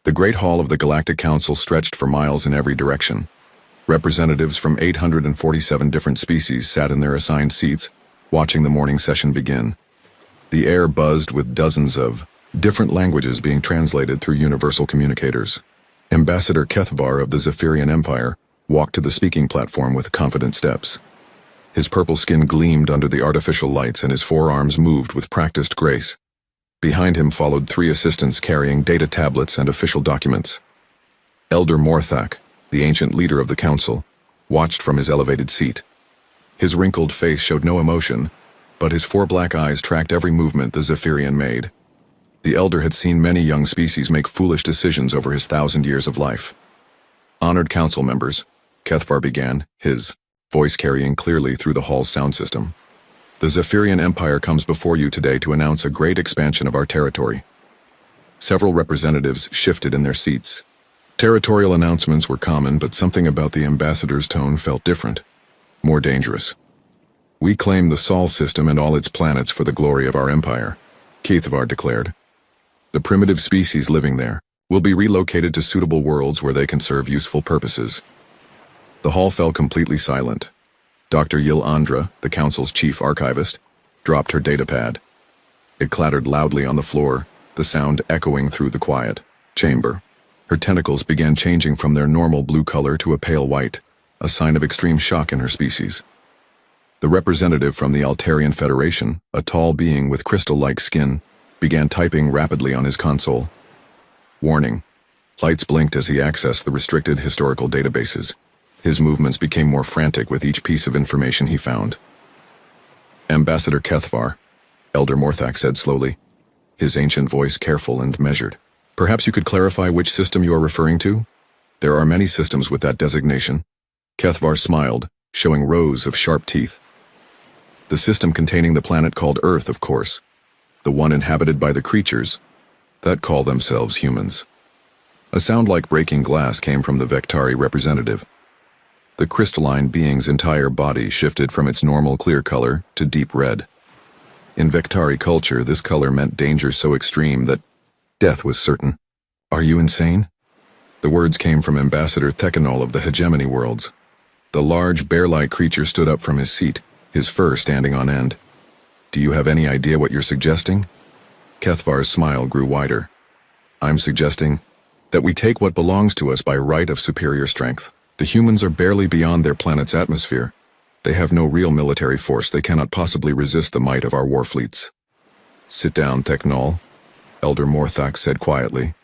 The Great Hall of the Galactic Council stretched for miles in every direction. Representatives from 847 different species sat in their assigned seats, watching the morning session begin. The air buzzed with dozens of different languages being translated through universal communicators. Ambassador Kethvar of the Zephyrian Empire walked to the speaking platform with confident steps. His purple skin gleamed under the artificial lights and his forearms moved with practiced grace. Behind him followed 3 assistants carrying data tablets and official documents. Elder Morthak, the ancient leader of the council, watched from his elevated seat. His wrinkled face showed no emotion, but his 4 black eyes tracked every movement the Zephyrian made. The elder had seen many young species make foolish decisions over his 1,000 years of life. Honored council members, Kethvar began, his voice carrying clearly through the hall's sound system. The Zephyrian Empire comes before you today to announce a great expansion of our territory. Several representatives shifted in their seats. Territorial announcements were common, but something about the ambassador's tone felt different, more dangerous. We claim the Sol system and all its planets for the glory of our empire, Kethvar declared. The primitive species living there will be relocated to suitable worlds where they can serve useful purposes. The hall fell completely silent. Dr. Yil Andra, the council's chief archivist, dropped her datapad. It clattered loudly on the floor, the sound echoing through the quiet chamber. Her tentacles began changing from their normal blue color to a pale white, a sign of extreme shock in her species. The representative from the Altarian Federation, a tall being with crystal-like skin, began typing rapidly on his console. Warning. Lights blinked as he accessed the restricted historical databases. His movements became more frantic with each piece of information he found. Ambassador Kethvar, Elder Morthak said slowly, his ancient voice careful and measured. Perhaps you could clarify which system you are referring to? There are many systems with that designation. Kethvar smiled, showing rows of sharp teeth. The system containing the planet called Earth, of course. The one inhabited by the creatures that call themselves humans. A sound like breaking glass came from the Vectari representative. The crystalline being's entire body shifted from its normal clear color to deep red. In Vectari culture, this color meant danger so extreme that death was certain. Are you insane? The words came from Ambassador Thekanol of the Hegemony Worlds. The large, bear-like creature stood up from his seat, his fur standing on end. Do you have any idea what you're suggesting? Kethvar's smile grew wider. I'm suggesting that we take what belongs to us by right of superior strength. The humans are barely beyond their planet's atmosphere. They have no real military force. They cannot possibly resist the might of our war fleets. Sit down, Thekanol, Elder Morthak said quietly.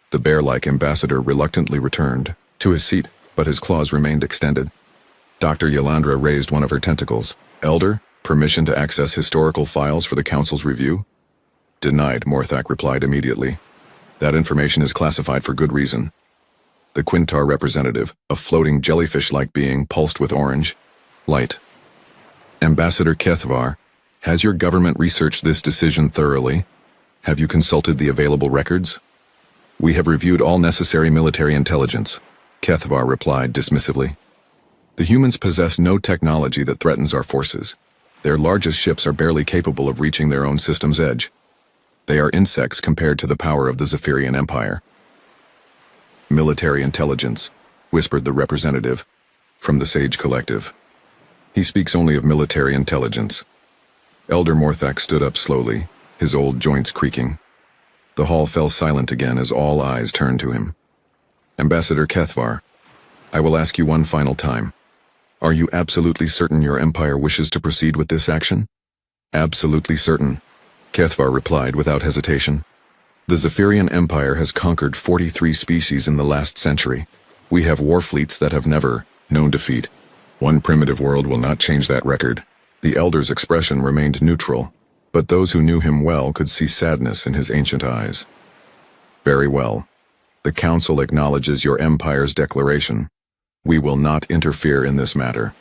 The bear-like ambassador reluctantly returned to his seat, but his claws remained extended. Dr. Yolandra raised one of her tentacles. Elder, permission to access historical files for the Council's review? Denied, Morthak replied immediately. That information is classified for good reason. The Quintar representative, a floating jellyfish-like being, pulsed with orange light. Ambassador Kethvar, has your government researched this decision thoroughly? Have you consulted the available records? We have reviewed all necessary military intelligence, Kethvar replied dismissively. The humans possess no technology that threatens our forces. Their largest ships are barely capable of reaching their own system's edge. They are insects compared to the power of the Zephyrian Empire. Military intelligence, whispered the representative from the Sage Collective. He speaks only of military intelligence. Elder Morthak stood up slowly, his old joints creaking. The hall fell silent again as all eyes turned to him. Ambassador Kethvar, I will ask you one final time. Are you absolutely certain your empire wishes to proceed with this action? Absolutely certain, Kethvar replied without hesitation. The Zephyrian Empire has conquered 43 species in the last century. We have war fleets that have never known defeat. One primitive world will not change that record. The Elder's expression remained neutral, but those who knew him well could see sadness in his ancient eyes. Very well. The Council acknowledges your empire's declaration. We will not interfere in this matter.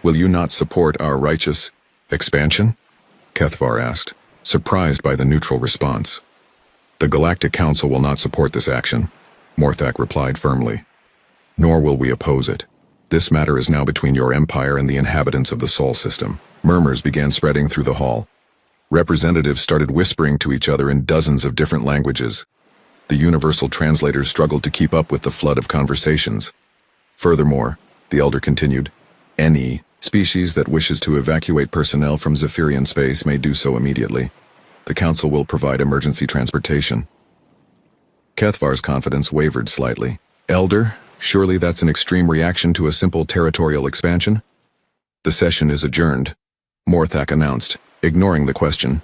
Will you not support our righteous expansion? Kethvar asked, surprised by the neutral response. The Galactic Council will not support this action, Morthak replied firmly. Nor will we oppose it. This matter is now between your empire and the inhabitants of the Sol system. Murmurs began spreading through the hall. Representatives started whispering to each other in dozens of different languages. The universal translators struggled to keep up with the flood of conversations. Furthermore, the elder continued, any species that wishes to evacuate personnel from Zephyrian space may do so immediately. The Council will provide emergency transportation. Kethvar's confidence wavered slightly. Elder, surely that's an extreme reaction to a simple territorial expansion? The session is adjourned, Morthak announced, ignoring the question.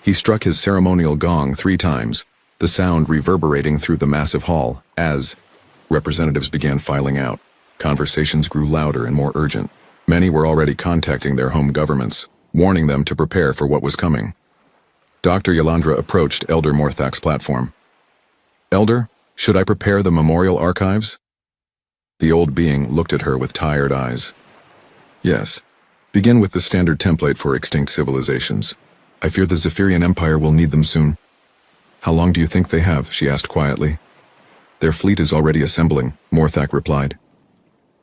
He struck his ceremonial gong 3 times, the sound reverberating through the massive hall, as representatives began filing out. Conversations grew louder and more urgent. Many were already contacting their home governments, warning them to prepare for what was coming. Dr. Yalandra approached Elder Morthak's platform. Elder, should I prepare the memorial archives? The old being looked at her with tired eyes. Yes. Begin with the standard template for extinct civilizations. I fear the Zephyrian Empire will need them soon. How long do you think they have? She asked quietly. Their fleet is already assembling, Morthak replied.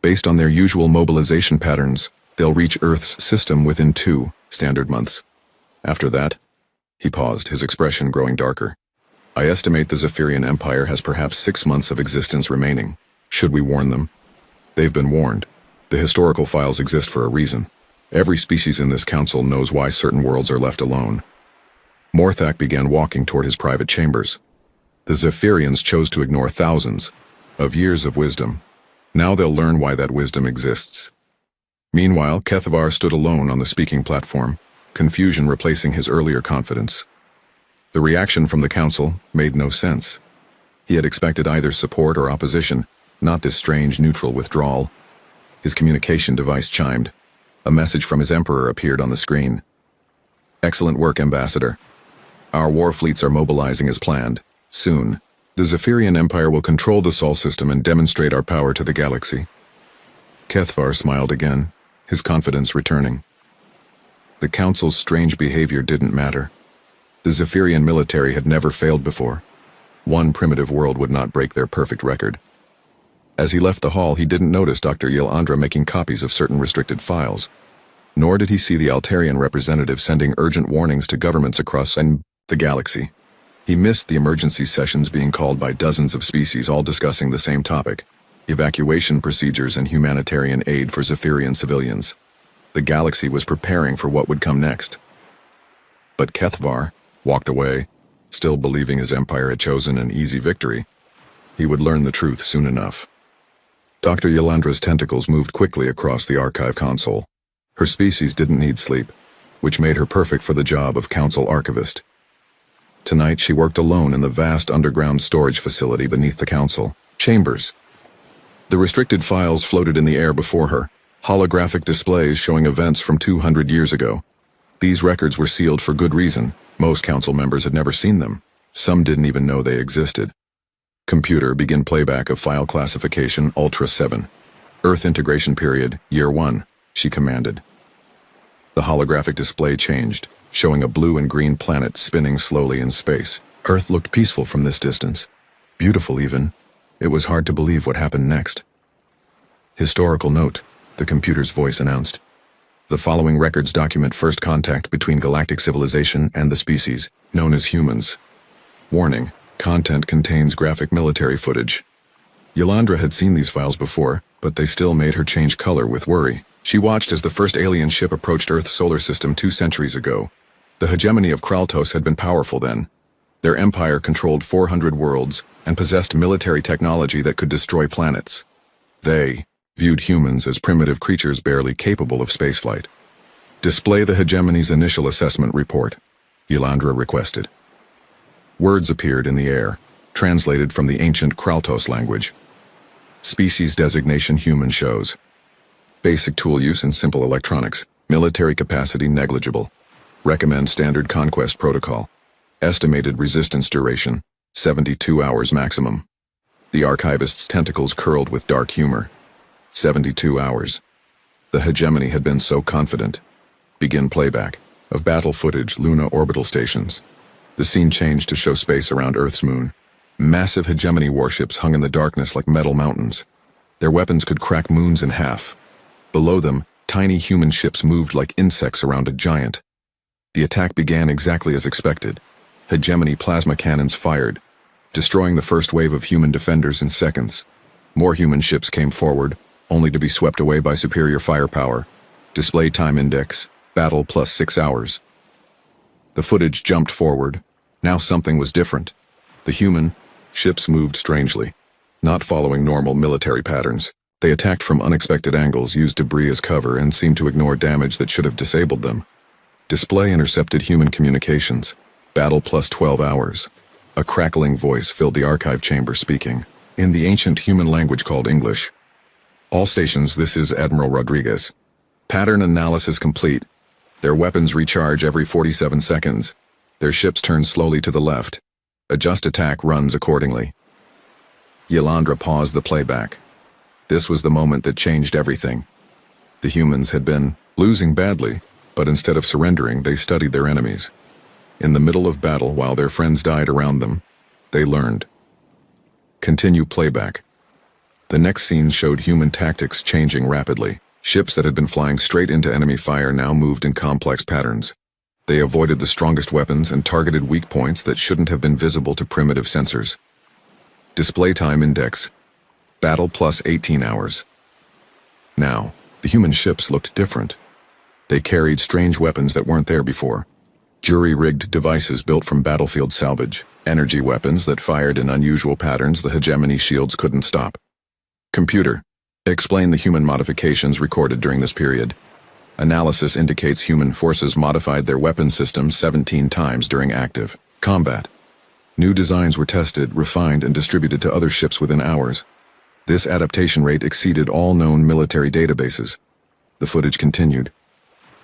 Based on their usual mobilization patterns, they'll reach Earth's system within 2 standard months. After that, he paused, his expression growing darker. I estimate the Zephyrian Empire has perhaps 6 months of existence remaining. Should we warn them? They've been warned. The historical files exist for a reason. Every species in this council knows why certain worlds are left alone. Morthak began walking toward his private chambers. The Zephyrians chose to ignore thousands of years of wisdom. Now they'll learn why that wisdom exists. Meanwhile, Kethvar stood alone on the speaking platform, confusion replacing his earlier confidence. The reaction from the council made no sense. He had expected either support or opposition, not this strange neutral withdrawal. His communication device chimed. A message from his emperor appeared on the screen. Excellent work, Ambassador. Our war fleets are mobilizing as planned. Soon, the Zephyrian Empire will control the Sol system and demonstrate our power to the galaxy. Kethvar smiled again, his confidence returning. The Council's strange behavior didn't matter. The Zephyrian military had never failed before. One primitive world would not break their perfect record. As he left the hall, he didn't notice Dr. Yalandra making copies of certain restricted files. Nor did he see the Altarian representative sending urgent warnings to governments across the galaxy. He missed the emergency sessions being called by dozens of species, all discussing the same topic: evacuation procedures and humanitarian aid for Zephyrian civilians. The galaxy was preparing for what would come next. But Kethvar walked away, still believing his empire had chosen an easy victory. He would learn the truth soon enough. Dr. Yalandra's tentacles moved quickly across the archive console. Her species didn't need sleep, which made her perfect for the job of council archivist. Tonight she worked alone in the vast underground storage facility beneath the council chambers. The restricted files floated in the air before her, holographic displays showing events from 200 years ago. These records were sealed for good reason. Most council members had never seen them. Some didn't even know they existed. Computer, begin playback of file classification Ultra 7. Earth integration period, year 1, she commanded. The holographic display changed, showing a blue and green planet spinning slowly in space. Earth looked peaceful from this distance. Beautiful even. It was hard to believe what happened next. Historical note, the computer's voice announced. The following records document first contact between galactic civilization and the species, known as humans. Warning, content contains graphic military footage. Yalandra had seen these files before, but they still made her change color with worry. She watched as the first alien ship approached Earth's solar system 2 centuries ago. The hegemony of Kraltos had been powerful then. Their empire controlled 400 worlds and possessed military technology that could destroy planets. They viewed humans as primitive creatures barely capable of spaceflight. Display the hegemony's initial assessment report, Yalandra requested. Words appeared in the air, translated from the ancient Kraltos language. Species designation human shows. Basic tool use and simple electronics. Military capacity negligible. Recommend standard conquest protocol. Estimated resistance duration, 72 hours maximum. The archivist's tentacles curled with dark humor. 72 hours. The hegemony had been so confident. Begin playback of battle footage, Luna orbital stations. The scene changed to show space around Earth's moon. Massive hegemony warships hung in the darkness like metal mountains. Their weapons could crack moons in half. Below them, tiny human ships moved like insects around a giant. The attack began exactly as expected. Hegemony plasma cannons fired, destroying the first wave of human defenders in seconds. More human ships came forward, only to be swept away by superior firepower. Display time index, battle plus 6 hours. The footage jumped forward. Now something was different. The human ships moved strangely, not following normal military patterns. They attacked from unexpected angles, used debris as cover, and seemed to ignore damage that should have disabled them. Display intercepted human communications. Battle plus 12 hours. A crackling voice filled the archive chamber, speaking in the ancient human language called English. All stations, this is Admiral Rodriguez. Pattern analysis complete. Their weapons recharge every 47 seconds. Their ships turn slowly to the left. Adjust attack runs accordingly. Yolandra paused the playback. This was the moment that changed everything. The humans had been losing badly, but instead of surrendering, they studied their enemies. In the middle of battle, while their friends died around them, they learned. Continue playback. The next scene showed human tactics changing rapidly. Ships that had been flying straight into enemy fire now moved in complex patterns. They avoided the strongest weapons and targeted weak points that shouldn't have been visible to primitive sensors. Display time index. Battle plus 18 hours. Now, the human ships looked different. They carried strange weapons that weren't there before. Jury-rigged devices built from battlefield salvage. Energy weapons that fired in unusual patterns the hegemony shields couldn't stop. Computer, explain the human modifications recorded during this period. Analysis indicates human forces modified their weapon systems 17 times during active combat. New designs were tested, refined, and distributed to other ships within hours. This adaptation rate exceeded all known military databases. The footage continued.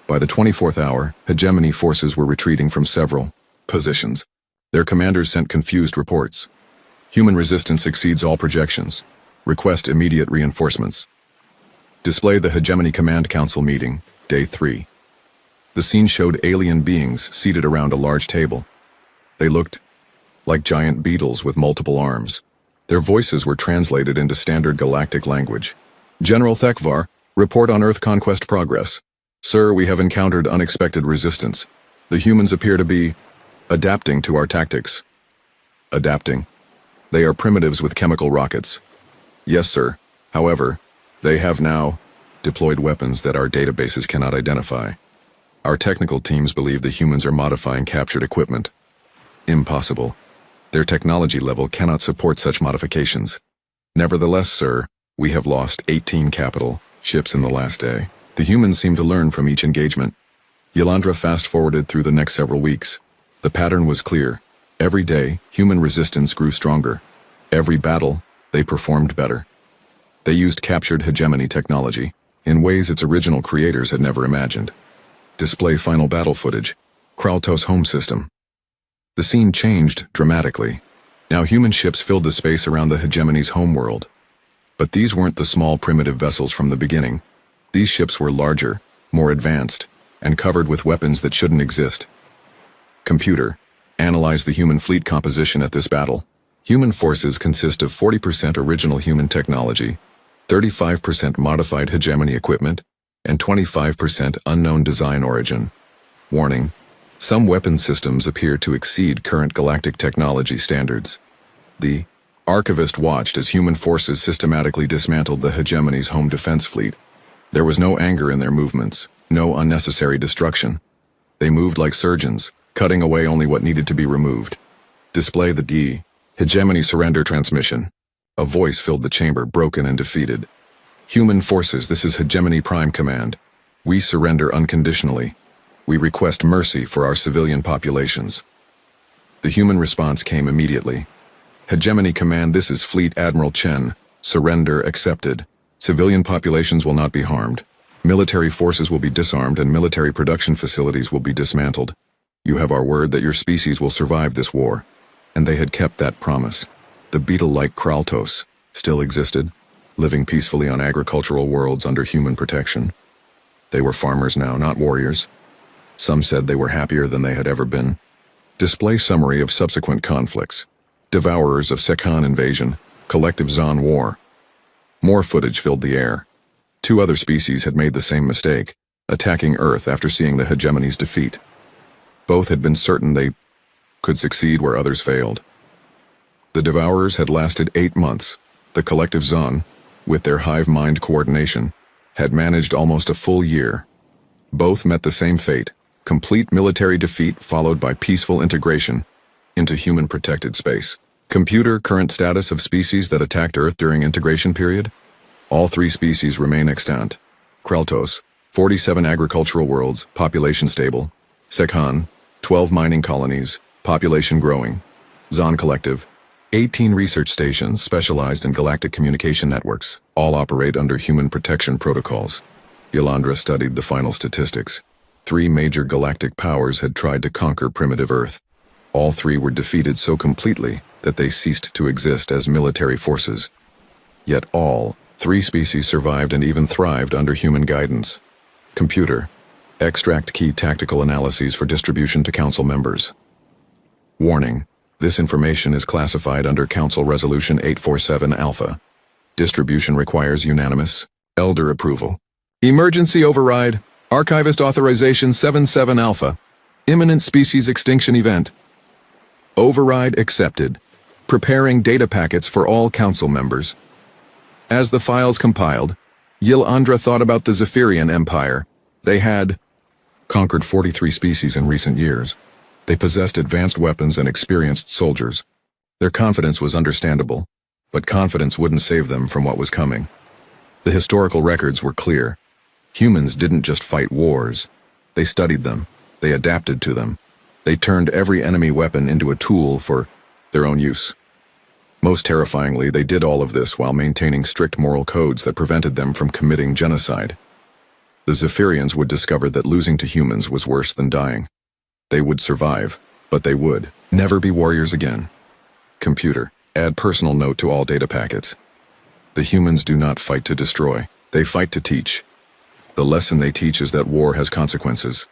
By the 24th hour, hegemony forces were retreating from several positions. Their commanders sent confused reports. Human resistance exceeds all projections. Request immediate reinforcements. Display the Hegemony Command Council meeting, Day 3. The scene showed alien beings seated around a large table. They looked like giant beetles with multiple arms. Their voices were translated into standard galactic language. General Thekvar, report on Earth conquest progress. Sir, we have encountered unexpected resistance. The humans appear to be adapting to our tactics. Adapting? They are primitives with chemical rockets. Yes, sir. However, they have now deployed weapons that our databases cannot identify. Our technical teams believe the humans are modifying captured equipment. Impossible. Their technology level cannot support such modifications. Nevertheless, sir, we have lost 18 capital ships in the last day. The humans seem to learn from each engagement. Yolandra fast-forwarded through the next several weeks. The pattern was clear. Every day, human resistance grew stronger. Every battle, they performed better. They used captured hegemony technology in ways its original creators had never imagined. Display final battle footage. Kraltos home system. The scene changed dramatically. Now human ships filled the space around the hegemony's homeworld. But these weren't the small primitive vessels from the beginning. These ships were larger, more advanced, and covered with weapons that shouldn't exist. Computer, analyze the human fleet composition at this battle. Human forces consist of 40% original human technology, 35% modified hegemony equipment, and 25% unknown design origin. Warning. Some weapon systems appear to exceed current galactic technology standards. The archivist watched as human forces systematically dismantled the hegemony's home defense fleet. There was no anger in their movements, no unnecessary destruction. They moved like surgeons, cutting away only what needed to be removed. Display the hegemony surrender transmission. A voice filled the chamber, broken and defeated. Human forces, this is Hegemony Prime Command. We surrender unconditionally. We request mercy for our civilian populations. The human response came immediately. Hegemony Command, this is Fleet Admiral Chen. Surrender accepted. Civilian populations will not be harmed. Military forces will be disarmed and military production facilities will be dismantled. You have our word that your species will survive this war. And they had kept that promise. The beetle-like Kraltos still existed, living peacefully on agricultural worlds under human protection. They were farmers now, not warriors. Some said they were happier than they had ever been. Display summary of subsequent conflicts. Devourers of Sekhan invasion, collective Zon war. More footage filled the air. 2 other species had made the same mistake, attacking Earth after seeing the hegemony's defeat. Both had been certain they could succeed where others failed. The Devourers had lasted 8 months. The collective Zon, with their hive-mind coordination, had managed almost a full year. Both met the same fate, complete military defeat followed by peaceful integration into human-protected space. Computer current status of species that attacked Earth during integration period? All 3 species remain extant. Kreltos, 47 agricultural worlds, population stable. Sekhan, 12 mining colonies, population growing. Zon Collective, 18 research stations specialized in galactic communication networks, all operate under human protection protocols. Yolandra studied the final statistics. 3 major galactic powers had tried to conquer primitive Earth. All 3 were defeated so completely that they ceased to exist as military forces. Yet all 3 species survived and even thrived under human guidance. Computer, extract key tactical analyses for distribution to Council members. Warning. This information is classified under Council Resolution 847 Alpha. Distribution requires unanimous, Elder approval. Emergency override. Archivist authorization 77 Alpha. Imminent species extinction event. Override accepted. Preparing data packets for all Council members. As the files compiled, Yolandra thought about the Zephyrian Empire. They had conquered 43 species in recent years. They possessed advanced weapons and experienced soldiers. Their confidence was understandable, but confidence wouldn't save them from what was coming. The historical records were clear. Humans didn't just fight wars. They studied them. They adapted to them. They turned every enemy weapon into a tool for their own use. Most terrifyingly, they did all of this while maintaining strict moral codes that prevented them from committing genocide. The Zephyrians would discover that losing to humans was worse than dying. They would survive, but they would never be warriors again. Computer, add personal note to all data packets. The humans do not fight to destroy. They fight to teach. The lesson they teach is that war has consequences.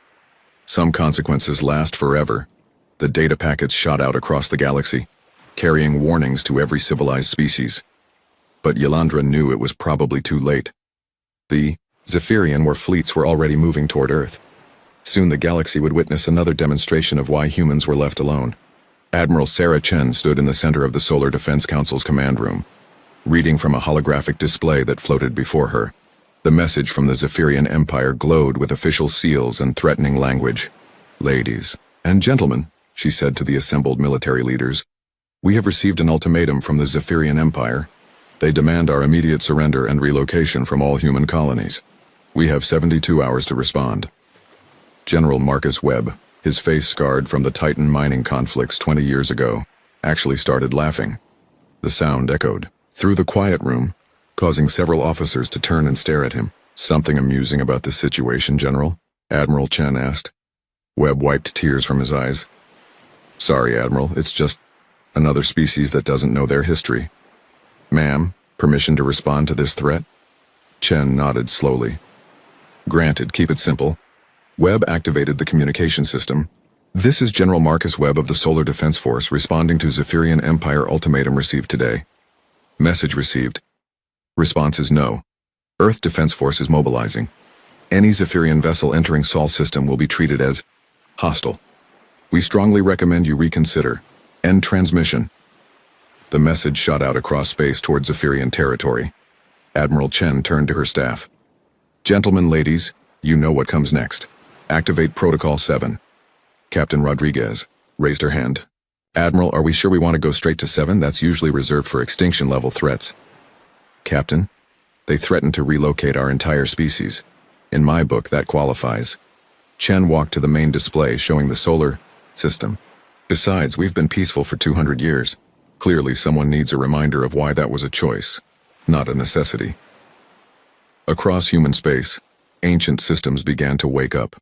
Some consequences last forever. The data packets shot out across the galaxy, carrying warnings to every civilized species. But Yolandra knew it was probably too late. The Zephyrian war fleets were already moving toward Earth. Soon the galaxy would witness another demonstration of why humans were left alone. Admiral Sarah Chen stood in the center of the Solar Defense Council's command room, reading from a holographic display that floated before her. The message from the Zephyrian Empire glowed with official seals and threatening language. "Ladies and gentlemen," she said to the assembled military leaders, "we have received an ultimatum from the Zephyrian Empire. They demand our immediate surrender and relocation from all human colonies. We have 72 hours to respond." General Marcus Webb, his face scarred from the Titan mining conflicts 20 years ago, actually started laughing. The sound echoed through the quiet room, causing several officers to turn and stare at him. "Something amusing about this situation, General?" Admiral Chen asked. Webb wiped tears from his eyes. "Sorry, Admiral, it's just another species that doesn't know their history." "Ma'am, permission to respond to this threat?" Chen nodded slowly. "Granted, keep it simple." Webb activated the communication system. "This is General Marcus Webb of the Solar Defense Force responding to Zephyrian Empire ultimatum received today. Message received. Response is no. Earth Defense Force is mobilizing. Any Zephyrian vessel entering Sol system will be treated as hostile. We strongly recommend you reconsider. End transmission." The message shot out across space toward Zephyrian territory. Admiral Chen turned to her staff. "Gentlemen, ladies, you know what comes next. Activate Protocol 7. Captain Rodriguez raised her hand. "Admiral, are we sure we want to go straight to 7? That's usually reserved for extinction-level threats." "Captain, they threatened to relocate our entire species. In my book, that qualifies." Chen walked to the main display showing the solar system. "Besides, we've been peaceful for 200 years. Clearly, someone needs a reminder of why that was a choice, not a necessity." Across human space, ancient systems began to wake up.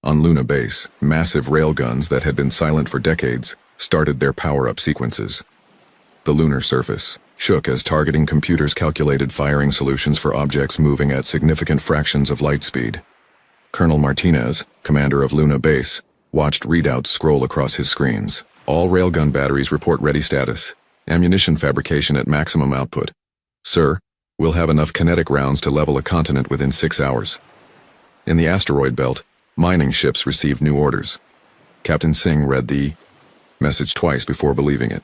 On Luna Base, massive railguns that had been silent for decades started their power-up sequences. The lunar surface shook as targeting computers calculated firing solutions for objects moving at significant fractions of light speed. Colonel Martinez, commander of Luna Base, watched readouts scroll across his screens. "All railgun batteries report ready status. Ammunition fabrication at maximum output. Sir, we'll have enough kinetic rounds to level a continent within 6 hours." In the asteroid belt, mining ships received new orders. Captain Singh read the message twice before believing it.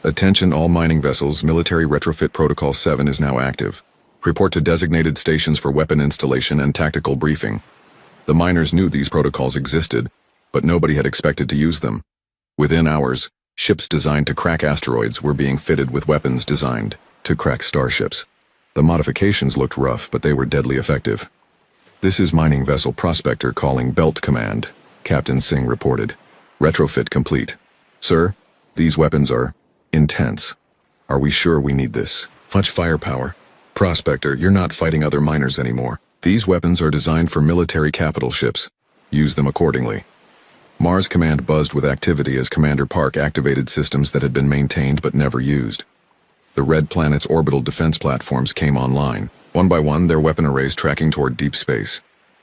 Attention all mining vessels, military retrofit protocol 7 is now active. Report to designated stations for weapon installation and tactical briefing. The miners knew these protocols existed, but nobody had expected to use them. Within hours, ships designed to crack asteroids were being fitted with weapons designed to crack starships. The modifications looked rough, but they were deadly effective. This is mining vessel prospector calling Belt Command, Captain Singh reported. Retrofit complete. Sir, these weapons are intense. Are we sure we need this? Much firepower. Prospector, you're not fighting other miners anymore. These weapons are designed for military capital ships. Use them accordingly. Mars Command buzzed with activity as Commander Park activated systems that had been maintained but never used. The Red Planet's orbital defense platforms came online. One by one, their weapon arrays tracking toward deep space.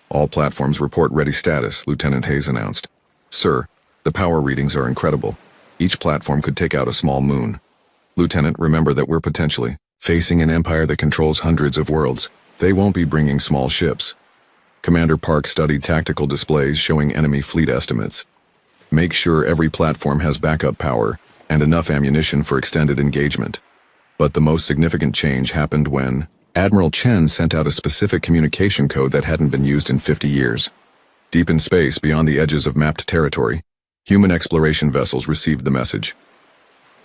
All platforms report ready status, Lieutenant Hayes announced. Sir, the power readings are incredible. Each platform could take out a small moon. Lieutenant, remember that we're potentially facing an empire that controls hundreds of worlds. They won't be bringing small ships. Commander Park studied tactical displays showing enemy fleet estimates. Make sure every platform has backup power and enough ammunition for extended engagement. But the most significant change happened when Admiral Chen sent out a specific communication code that hadn't been used in 50 years. Deep in space, beyond the edges of mapped territory, human exploration vessels received the message.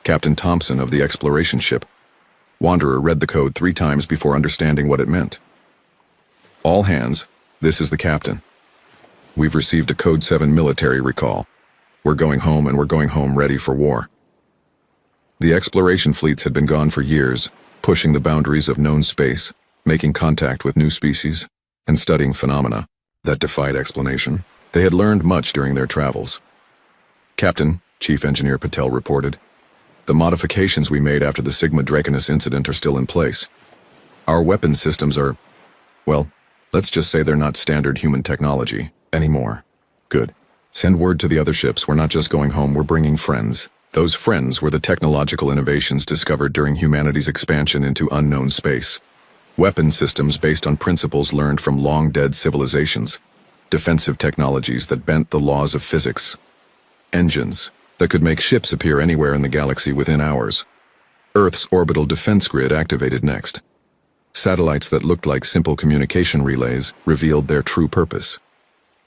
Captain Thompson of the exploration ship, Wanderer, read the code 3 times before understanding what it meant. All hands, this is the captain. We've received a Code 7 military recall. We're going home, and we're going home ready for war. The exploration fleets had been gone for years, pushing the boundaries of known space, making contact with new species, and studying phenomena that defied explanation. They had learned much during their travels. Captain, Chief Engineer Patel reported, the modifications we made after the Sigma Draconis incident are still in place. Our weapon systems are, well, let's just say they're not standard human technology anymore. Good. Send word to the other ships, we're not just going home, we're bringing friends. Those friends were the technological innovations discovered during humanity's expansion into unknown space. Weapon systems based on principles learned from long-dead civilizations. Defensive technologies that bent the laws of physics. Engines that could make ships appear anywhere in the galaxy within hours. Earth's orbital defense grid activated next. Satellites that looked like simple communication relays revealed their true purpose.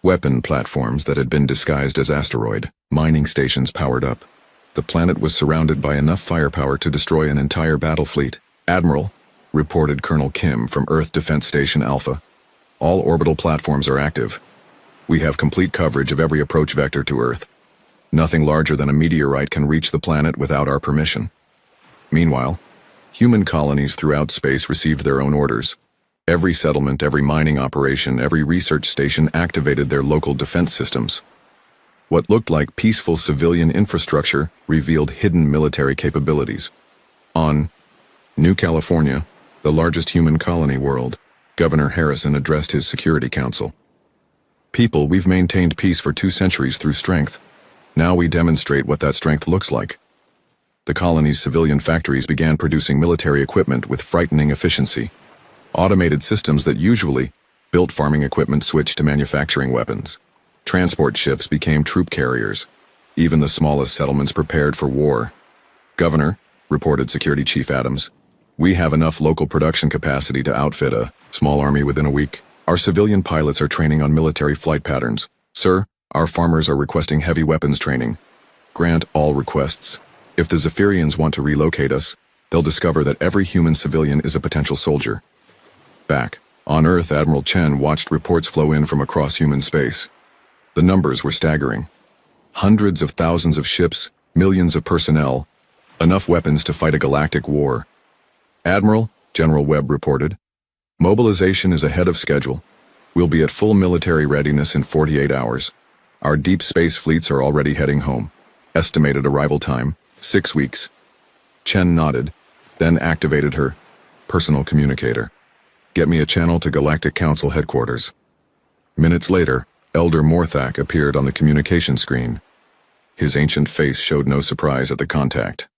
Weapon platforms that had been disguised as asteroid mining stations powered up. The planet was surrounded by enough firepower to destroy an entire battle fleet. Admiral, reported Colonel Kim from Earth Defense Station Alpha. All orbital platforms are active. We have complete coverage of every approach vector to Earth. Nothing larger than a meteorite can reach the planet without our permission. Meanwhile, human colonies throughout space received their own orders. Every settlement, every mining operation, every research station activated their local defense systems. What looked like peaceful civilian infrastructure revealed hidden military capabilities. On New California, the largest human colony world, Governor Harrison addressed his Security Council. People, we've maintained peace for 2 centuries through strength. Now we demonstrate what that strength looks like. The colony's civilian factories began producing military equipment with frightening efficiency. Automated systems that usually built farming equipment switched to manufacturing weapons. Transport ships became troop carriers. Even the smallest settlements prepared for war. Governor, reported Security Chief Adams, we have enough local production capacity to outfit a small army within a week. Our civilian pilots are training on military flight patterns. Sir, our farmers are requesting heavy weapons training. Grant all requests. If the Zephyrians want to relocate us, they'll discover that every human civilian is a potential soldier. Back on Earth, Admiral Chen watched reports flow in from across human space. The numbers were staggering. Hundreds of thousands of ships, millions of personnel, enough weapons to fight a galactic war. Admiral, General Webb reported, mobilization is ahead of schedule. We'll be at full military readiness in 48 hours. Our deep space fleets are already heading home. Estimated arrival time, 6 weeks. Chen nodded, then activated her personal communicator. Get me a channel to Galactic Council headquarters. Minutes later, Elder Morthak appeared on the communication screen. His ancient face showed no surprise at the contact.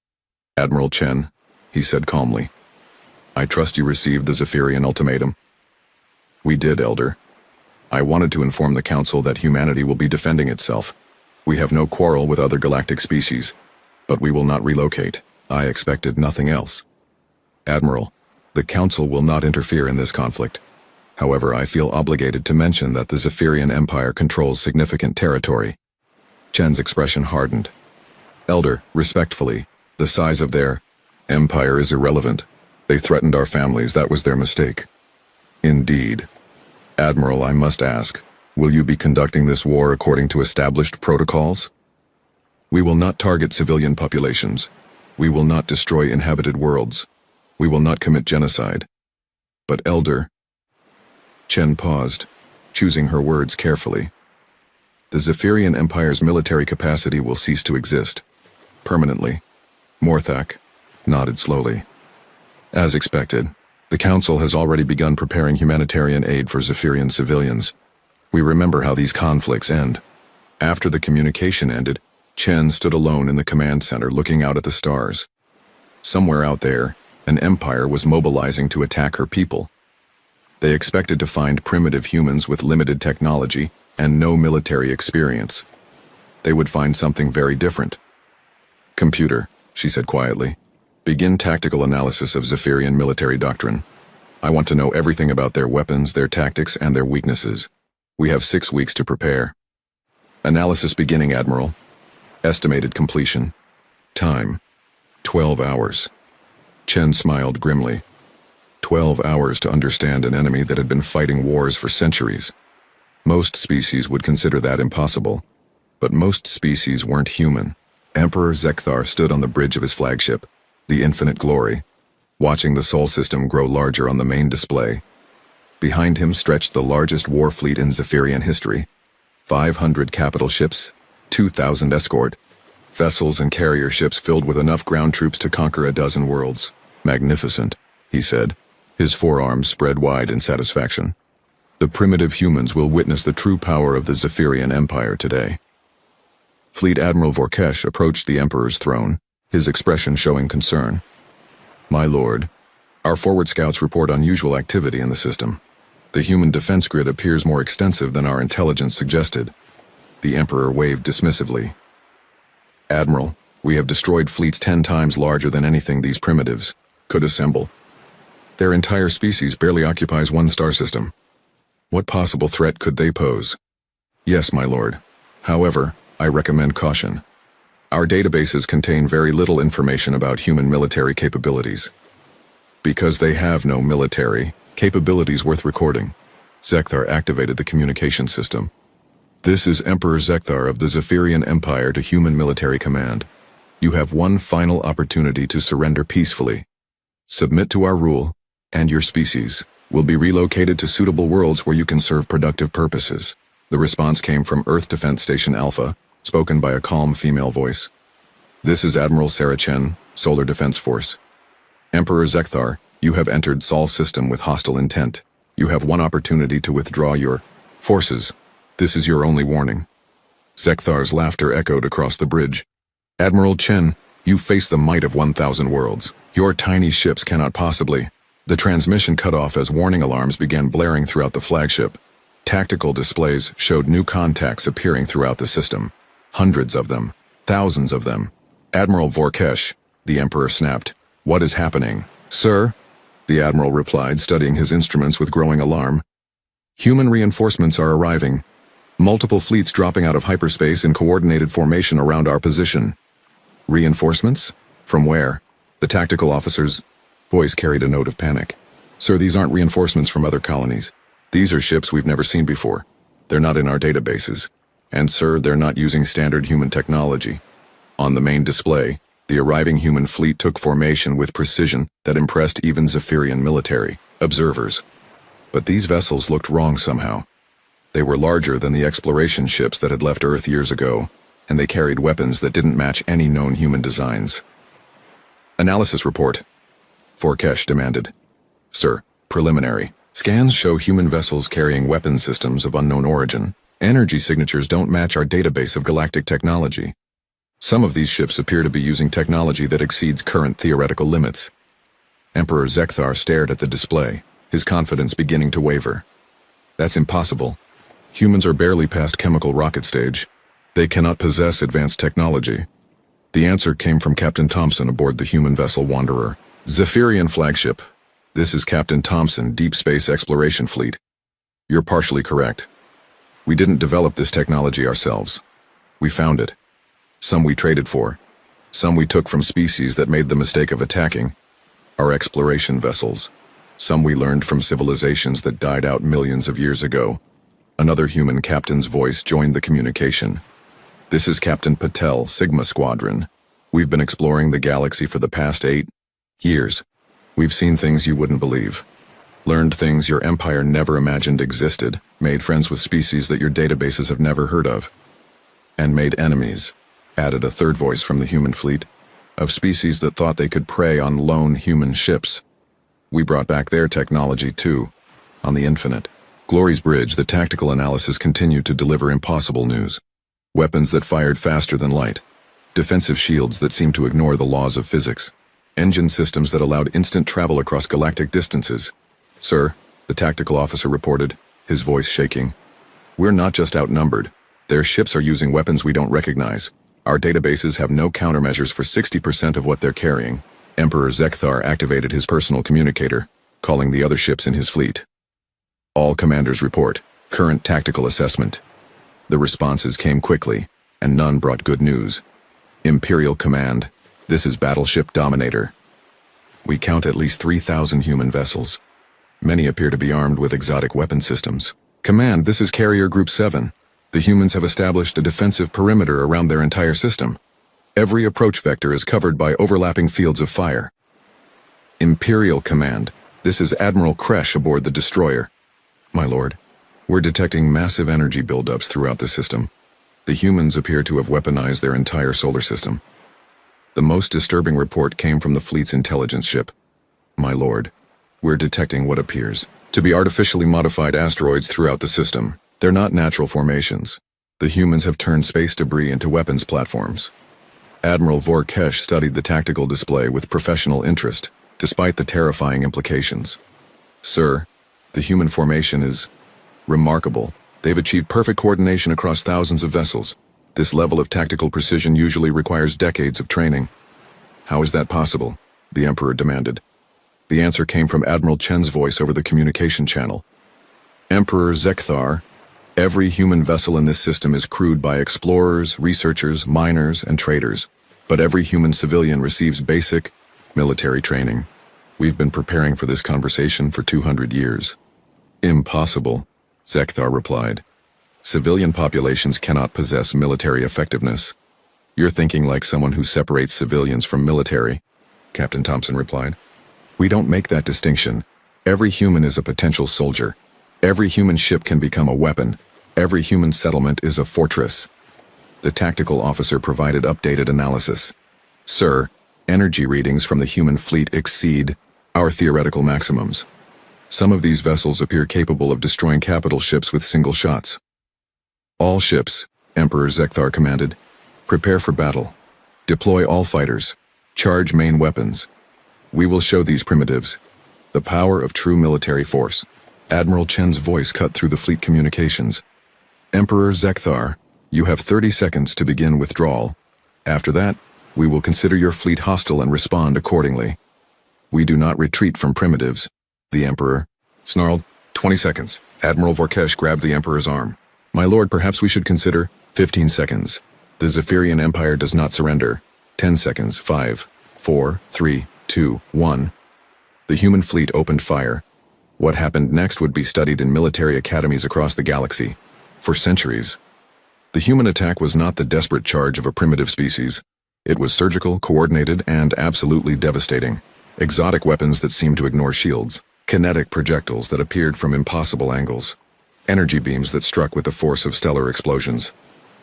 Admiral Chen, he said calmly, I trust you received the Zephyrian ultimatum. We did, Elder. I wanted to inform the Council that humanity will be defending itself. We have no quarrel with other galactic species, but we will not relocate. I expected nothing else. Admiral, the Council will not interfere in this conflict. However, I feel obligated to mention that the Zephyrian Empire controls significant territory. Chen's expression hardened. Elder, respectfully, the size of their empire is irrelevant. They threatened our families, that was their mistake. Indeed. Admiral, I must ask, will you be conducting this war according to established protocols? We will not target civilian populations. We will not destroy inhabited worlds. We will not commit genocide. But Elder... Chen paused, choosing her words carefully. The Zephyrian Empire's military capacity will cease to exist. Permanently. Morthak nodded slowly. As expected, the Council has already begun preparing humanitarian aid for Zephyrian civilians. We remember how these conflicts end. After the communication ended, Chen stood alone in the command center looking out at the stars. Somewhere out there, an empire was mobilizing to attack her people. They expected to find primitive humans with limited technology and no military experience. They would find something very different. Computer, she said quietly, begin tactical analysis of Zephyrian military doctrine. I want to know everything about their weapons, their tactics, and their weaknesses. We have 6 weeks to prepare. Analysis beginning, Admiral. Estimated completion. Time, 12 hours. Chen smiled grimly. 12 hours to understand an enemy that had been fighting wars for centuries. Most species would consider that impossible. But most species weren't human. Emperor Zekthar stood on the bridge of his flagship, the Infinite Glory, watching the Sol system grow larger on the main display. Behind him stretched the largest war fleet in Zephyrian history. 500 capital ships, 2,000 escort, vessels and carrier ships filled with enough ground troops to conquer a dozen worlds. Magnificent, he said, his forearms spread wide in satisfaction. The primitive humans will witness the true power of the Zephyrian Empire today. Fleet Admiral Vorkesh approached the Emperor's throne, his expression showing concern. My lord, our forward scouts report unusual activity in the system. The human defense grid appears more extensive than our intelligence suggested. The Emperor waved dismissively. Admiral, we have destroyed fleets 10 times larger than anything these primitives could assemble. Their entire species barely occupies one star system. What possible threat could they pose? Yes, my lord. However, I recommend caution. Our databases contain very little information about human military capabilities. Because they have no military capabilities worth recording, Zekthar activated the communication system. This is Emperor Zekthar of the Zephyrian Empire to Human Military Command. You have one final opportunity to surrender peacefully. Submit to our rule, and your species will be relocated to suitable worlds where you can serve productive purposes. The response came from Earth Defense Station Alpha, spoken by a calm female voice. This is Admiral Sarah Chen, Solar Defense Force. Emperor Zekthar, you have entered Sol system with hostile intent. You have one opportunity to withdraw your forces. This is your only warning. Zekthar's laughter echoed across the bridge. Admiral Chen, you face the might of 1,000 worlds. Your tiny ships cannot possibly... The transmission cut off as warning alarms began blaring throughout the flagship. Tactical displays showed new contacts appearing throughout the system. Hundreds of them. Thousands of them. Admiral Vorkesh, the Emperor snapped. What is happening? Sir? The Admiral replied, studying his instruments with growing alarm. Human reinforcements are arriving. Multiple fleets dropping out of hyperspace in coordinated formation around our position. Reinforcements? From where? The tactical officer's voice carried a note of panic. Sir, these aren't reinforcements from other colonies. These are ships we've never seen before. They're not in our databases. And sir, they're not using standard human technology. On the main display, the arriving human fleet took formation with precision that impressed even Zephyrian military observers. But these vessels looked wrong somehow. They were larger than the exploration ships that had left Earth years ago, and they carried weapons that didn't match any known human designs. Analysis report, Vorkesh demanded. Sir, preliminary. Scans show human vessels carrying weapon systems of unknown origin. Energy signatures don't match our database of galactic technology. Some of these ships appear to be using technology that exceeds current theoretical limits. Emperor Zekthar stared at the display, his confidence beginning to waver. That's impossible. Humans are barely past chemical rocket stage. They cannot possess advanced technology. The answer came from Captain Thompson aboard the human vessel Wanderer. Zephyrian flagship. This is Captain Thompson, Deep Space Exploration Fleet. You're partially correct. We didn't develop this technology ourselves. We found it. Some we traded for. Some we took from species that made the mistake of attacking. Our exploration vessels. Some we learned from civilizations that died out millions of years ago. Another human captain's voice joined the communication. This is Captain Patel, Sigma Squadron. We've been exploring the galaxy for the past 8 years. We've seen things you wouldn't believe. Learned things your empire never imagined existed, made friends with species that your databases have never heard of. And made enemies, added a third voice from the human fleet, of species that thought they could prey on lone human ships. We brought back their technology too, on the Infinite. Glory's Bridge, the tactical analysis continued to deliver impossible news. Weapons that fired faster than light. Defensive shields that seemed to ignore the laws of physics. Engine systems that allowed instant travel across galactic distances. Sir, the tactical officer reported, his voice shaking. We're not just outnumbered. Their ships are using weapons we don't recognize. Our databases have no countermeasures for 60% of what they're carrying. Emperor Zekthar activated his personal communicator, calling the other ships in his fleet. All commanders report. Current tactical assessment. The responses came quickly, and none brought good news. Imperial Command, this is Battleship Dominator. We count at least 3,000 human vessels. Many appear to be armed with exotic weapon systems. Command, this is Carrier Group 7. The humans have established a defensive perimeter around their entire system. Every approach vector is covered by overlapping fields of fire. Imperial Command, this is Admiral Kresh aboard the destroyer. My lord, we're detecting massive energy buildups throughout the system. The humans appear to have weaponized their entire solar system. The most disturbing report came from the fleet's intelligence ship. My lord, we're detecting what appears to be artificially modified asteroids throughout the system. They're not natural formations. The humans have turned space debris into weapons platforms. Admiral Vorkesh studied the tactical display with professional interest, despite the terrifying implications. Sir, the human formation is remarkable. They've achieved perfect coordination across thousands of vessels. This level of tactical precision usually requires decades of training. How is that possible? The Emperor demanded. The answer came from Admiral Chen's voice over the communication channel. Emperor Zekthar, every human vessel in this system is crewed by explorers, researchers, miners, and traders. But every human civilian receives basic military training. We've been preparing for this conversation for 200 years. Impossible, Zekthar replied. Civilian populations cannot possess military effectiveness. You're thinking like someone who separates civilians from military, Captain Thompson replied. We don't make that distinction. Every human is a potential soldier. Every human ship can become a weapon. Every human settlement is a fortress. The tactical officer provided updated analysis. Sir, energy readings from the human fleet exceed our theoretical maximums. Some of these vessels appear capable of destroying capital ships with single shots. All ships, Emperor Zekthar commanded. Prepare for battle. Deploy all fighters. Charge main weapons. We will show these primitives the power of true military force. Admiral Chen's voice cut through the fleet communications. Emperor Zekthar, you have 30 seconds to begin withdrawal. After that, we will consider your fleet hostile and respond accordingly. We do not retreat from primitives, the Emperor snarled. 20 seconds. Admiral Vorkesh grabbed the Emperor's arm. My lord, perhaps we should consider 15 seconds. The Zephyrian Empire does not surrender. 10 seconds. 5, 4, 3, 2, 1. The human fleet opened fire. What happened next would be studied in military academies across the galaxy. For centuries. The human attack was not the desperate charge of a primitive species. It was surgical, coordinated, and absolutely devastating. Exotic weapons that seemed to ignore shields. Kinetic projectiles that appeared from impossible angles. Energy beams that struck with the force of stellar explosions.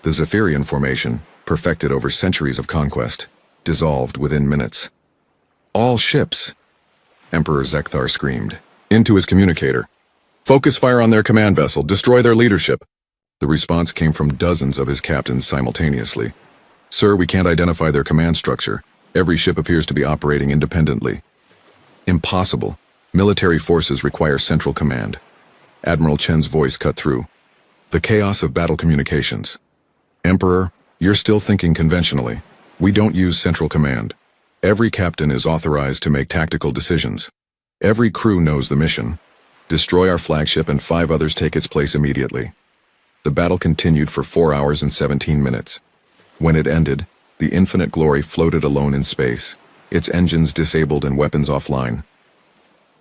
The Zephyrian formation, perfected over centuries of conquest, dissolved within minutes. All ships, Emperor Zekthar screamed. Into his communicator. Focus fire on their command vessel. Destroy their leadership. The response came from dozens of his captains simultaneously. Sir, we can't identify their command structure. Every ship appears to be operating independently. Impossible. Military forces require central command. Admiral Chen's voice cut through. The chaos of battle communications. Emperor, you're still thinking conventionally. We don't use central command. Every captain is authorized to make tactical decisions. Every crew knows the mission. Destroy our flagship and 5 others take its place immediately. The battle continued for 4 hours and 17 minutes. When it ended, the Infinite Glory floated alone in space, its engines disabled and weapons offline.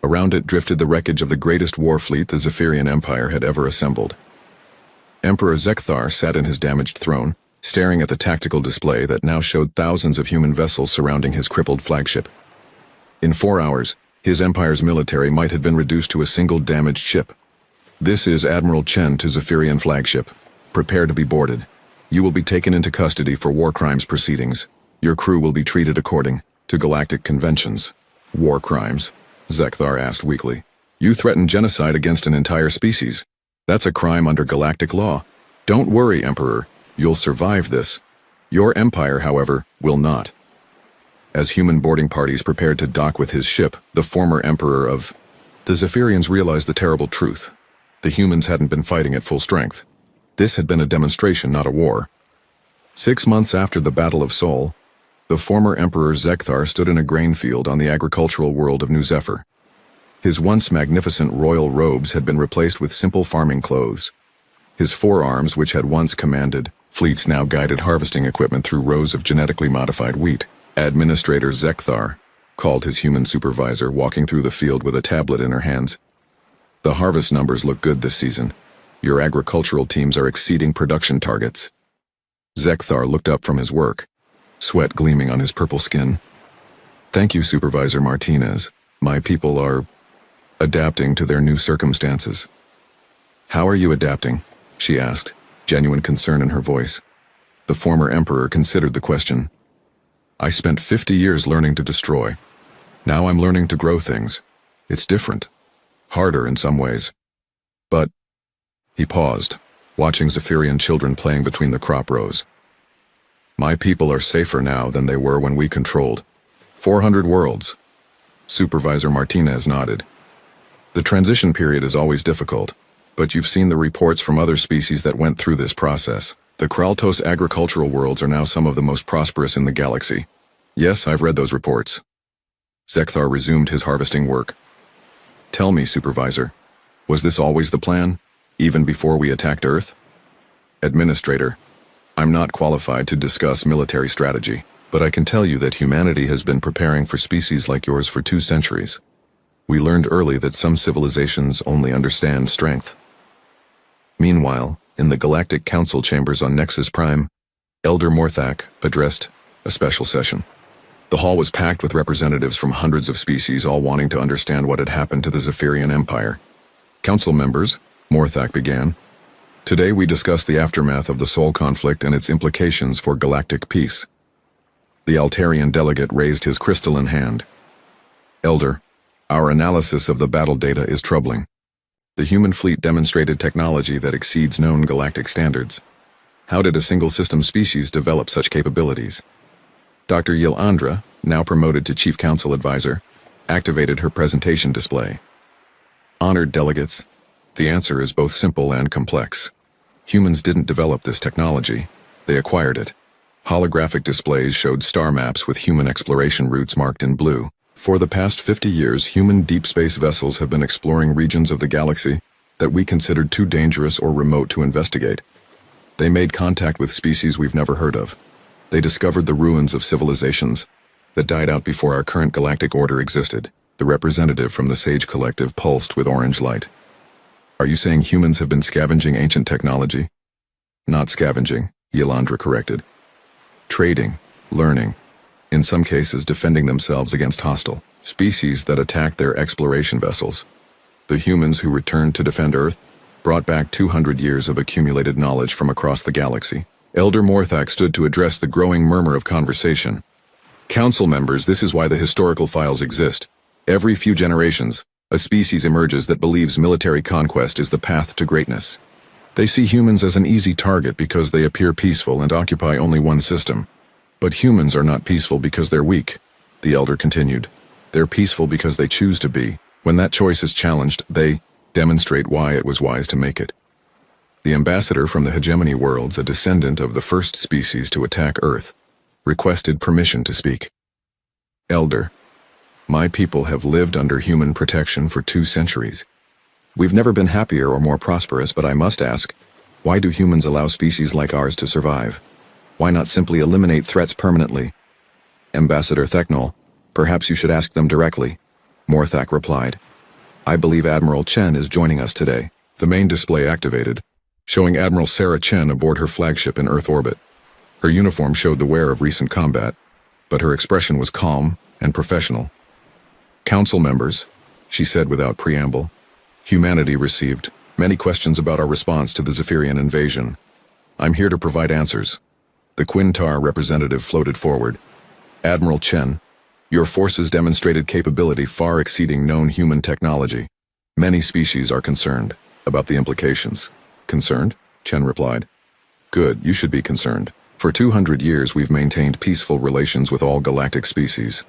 Around it drifted the wreckage of the greatest war fleet the Zephyrian Empire had ever assembled. Emperor Zekthar sat in his damaged throne, staring at the tactical display that now showed thousands of human vessels surrounding his crippled flagship. In 4 hours, his empire's military might have been reduced to a single damaged ship. This is Admiral Chen to Zephyrian flagship. Prepare to be boarded. You will be taken into custody for war crimes proceedings. Your crew will be treated according to galactic conventions. War crimes? Zekthar asked weakly. You threaten genocide against an entire species. That's a crime under galactic law. Don't worry, Emperor. You'll survive this. Your empire, however, will not. As human boarding parties prepared to dock with his ship, the former emperor of the Zephyrians realized the terrible truth. The humans hadn't been fighting at full strength. This had been a demonstration, not a war. 6 months after the Battle of Sol, the former Emperor Zekthar stood in a grain field on the agricultural world of New Zephyr. His once magnificent royal robes had been replaced with simple farming clothes. His forearms, which had once commanded fleets, now guided harvesting equipment through rows of genetically modified wheat. Administrator Zekthar called his human supervisor, walking through the field with a tablet in her hands. The harvest numbers look good this season. Your agricultural teams are exceeding production targets. Zekthar looked up from his work, sweat gleaming on his purple skin. Thank you, Supervisor Martinez. My people are adapting to their new circumstances. How are you adapting? She asked, genuine concern in her voice. The former emperor considered the question. I spent 50 years learning to destroy. Now I'm learning to grow things. It's different. Harder in some ways. But he paused, watching Zephyrian children playing between the crop rows. My people are safer now than they were when we controlled 400 worlds. Supervisor Martinez nodded. The transition period is always difficult, but you've seen the reports from other species that went through this process. The Kraltos agricultural worlds are now some of the most prosperous in the galaxy. Yes, I've read those reports. Zekthar resumed his harvesting work. Tell me, Supervisor, was this always the plan, even before we attacked Earth? Administrator, I'm not qualified to discuss military strategy, but I can tell you that humanity has been preparing for species like yours for 2 centuries. We learned early that some civilizations only understand strength. Meanwhile, in the Galactic Council chambers on Nexus Prime, Elder Morthak addressed a special session. The hall was packed with representatives from hundreds of species, all wanting to understand what had happened to the Zephyrian Empire. Council members, Morthak began. Today we discuss the aftermath of the Sol conflict and its implications for galactic peace. The Altarian delegate raised his crystalline hand. Elder, our analysis of the battle data is troubling. The human fleet demonstrated technology that exceeds known galactic standards. How did a single system species develop such capabilities? Dr. Yilandra, now promoted to Chief Council Advisor, activated her presentation display. Honored delegates, the answer is both simple and complex. Humans didn't develop this technology, they acquired it. Holographic displays showed star maps with human exploration routes marked in blue. For the past 50 years, human deep space vessels have been exploring regions of the galaxy that we considered too dangerous or remote to investigate. They made contact with species we've never heard of. They discovered the ruins of civilizations that died out before our current galactic order existed. The representative from the Sage Collective pulsed with orange light. Are you saying humans have been scavenging ancient technology? Not scavenging, Yilandra corrected. Trading, learning, in some cases defending themselves against hostile species that attacked their exploration vessels. The humans who returned to defend Earth brought back 200 years of accumulated knowledge from across the galaxy. Elder Morthak stood to address the growing murmur of conversation. Council members, this is why the historical files exist. Every few generations, a species emerges that believes military conquest is the path to greatness. They see humans as an easy target because they appear peaceful and occupy only one system. But humans are not peaceful because they're weak, the elder continued. They're peaceful because they choose to be. When that choice is challenged, they demonstrate why it was wise to make it. The ambassador from the hegemony worlds, a descendant of the first species to attack Earth, requested permission to speak. Elder, my people have lived under human protection for 2 centuries. We've never been happier or more prosperous, but I must ask, why do humans allow species like ours to survive? Why not simply eliminate threats permanently? Ambassador Theknol, perhaps you should ask them directly. Morthak replied. I believe Admiral Chen is joining us today. The main display activated, showing Admiral Sarah Chen aboard her flagship in Earth orbit. Her uniform showed the wear of recent combat, but her expression was calm and professional. Council members, she said without preamble, humanity received many questions about our response to the Zephyrian invasion. I'm here to provide answers. The Quintar representative floated forward. Admiral Chen, your forces demonstrated capability far exceeding known human technology. Many species are concerned about the implications. Concerned? Chen replied. Good, you should be concerned. For 200 years we've maintained peaceful relations with all galactic species.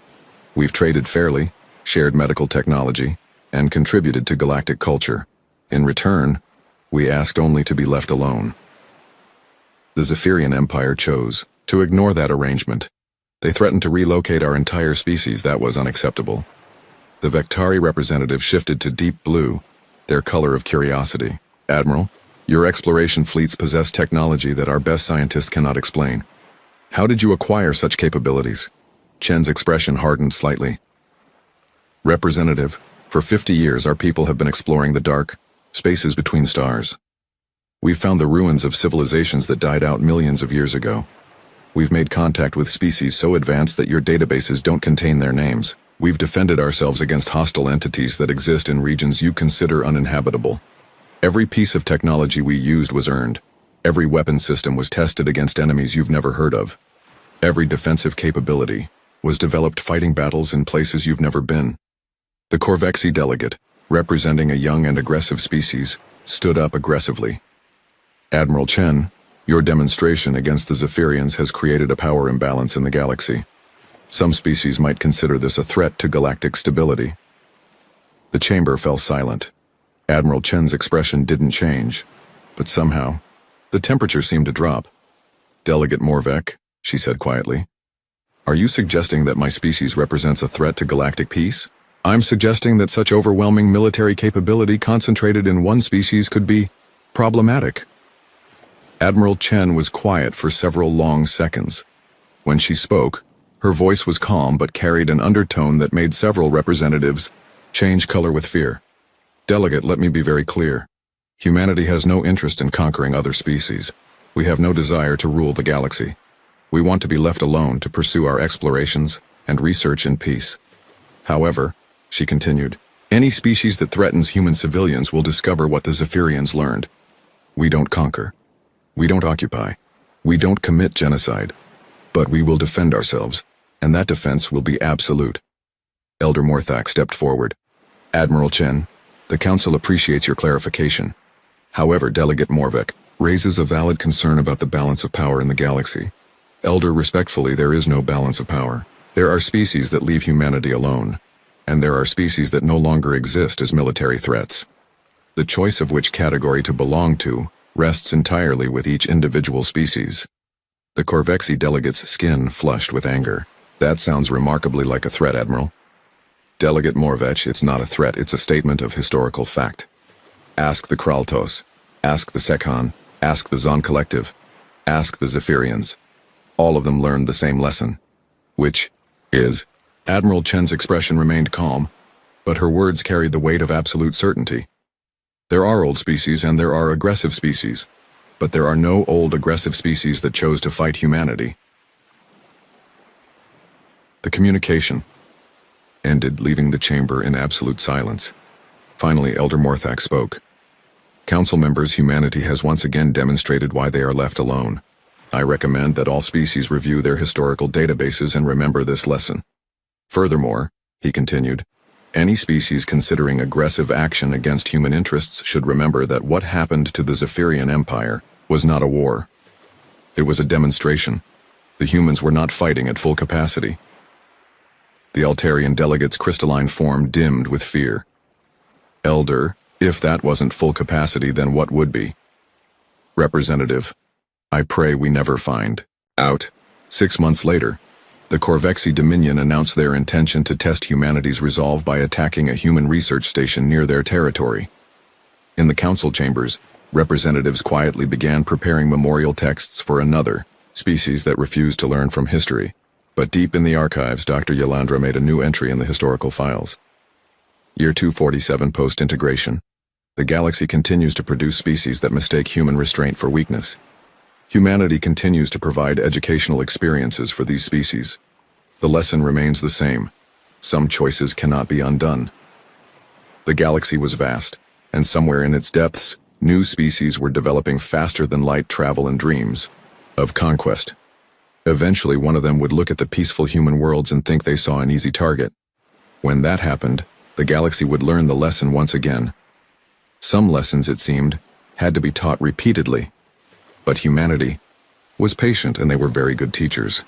We've traded fairly, shared medical technology, and contributed to galactic culture. In return, we asked only to be left alone. The Zephyrian Empire chose to ignore that arrangement. They threatened to relocate our entire species. That was unacceptable. The Vectari representative shifted to deep blue, their color of curiosity. Admiral, your exploration fleets possess technology that our best scientists cannot explain. How did you acquire such capabilities? Chen's expression hardened slightly. Representative, for 50 years our people have been exploring the dark spaces between stars. We've found the ruins of civilizations that died out millions of years ago. We've made contact with species so advanced that your databases don't contain their names. We've defended ourselves against hostile entities that exist in regions you consider uninhabitable. Every piece of technology we used was earned. Every weapon system was tested against enemies you've never heard of. Every defensive capability was developed fighting battles in places you've never been. The Corvexi delegate, representing a young and aggressive species, stood up aggressively. Admiral Chen, your demonstration against the Zephyrians has created a power imbalance in the galaxy. Some species might consider this a threat to galactic stability. The chamber fell silent. Admiral Chen's expression didn't change, but somehow, the temperature seemed to drop. Delegate Morvek, she said quietly, are you suggesting that my species represents a threat to galactic peace? I'm suggesting that such overwhelming military capability concentrated in one species could be problematic. Admiral Chen was quiet for several long seconds. When she spoke, her voice was calm but carried an undertone that made several representatives change color with fear. Delegate, let me be very clear. Humanity has no interest in conquering other species. We have no desire to rule the galaxy. We want to be left alone to pursue our explorations and research in peace. However, she continued, any species that threatens human civilians will discover what the Zephyrians learned. We don't conquer. We don't occupy. We don't commit genocide. But we will defend ourselves, and that defense will be absolute. Elder Morthak stepped forward. Admiral Chen, the Council appreciates your clarification. However, Delegate Morvek raises a valid concern about the balance of power in the galaxy. Elder, respectfully, there is no balance of power. There are species that leave humanity alone, and there are species that no longer exist as military threats. The choice of which category to belong to rests entirely with each individual species. The Corvexi delegate's skin flushed with anger. That sounds remarkably like a threat, Admiral. Delegate Morvech, it's not a threat, it's a statement of historical fact. Ask the Kraltos, ask the Sekhan, ask the Zon Collective, ask the Zephyrians. All of them learned the same lesson, which is, Admiral Chen's expression remained calm, but her words carried the weight of absolute certainty. There are old species and there are aggressive species, but there are no old aggressive species that chose to fight humanity. The communication ended, leaving the chamber in absolute silence. Finally, Elder Morthak spoke. Council members, humanity has once again demonstrated why they are left alone. I recommend that all species review their historical databases and remember this lesson. Furthermore, he continued, any species considering aggressive action against human interests should remember that what happened to the Zephyrian Empire was not a war. It was a demonstration. The humans were not fighting at full capacity. The Altarian delegate's crystalline form dimmed with fear. Elder, if that wasn't full capacity, then what would be? Representative, I pray we never find out. 6 months later, the Corvexy Dominion announced their intention to test humanity's resolve by attacking a human research station near their territory. In the council chambers, representatives quietly began preparing memorial texts for another species that refused to learn from history. But deep in the archives, Dr. Yalandra made a new entry in the historical files. Year 247 post-integration. The galaxy continues to produce species that mistake human restraint for weakness. Humanity continues to provide educational experiences for these species. The lesson remains the same. Some choices cannot be undone. The galaxy was vast, and somewhere in its depths, new species were developing faster than light travel and dreams of conquest. Eventually, one of them would look at the peaceful human worlds and think they saw an easy target. When that happened, the galaxy would learn the lesson once again. Some lessons, it seemed, had to be taught repeatedly. But humanity was patient, and they were very good teachers.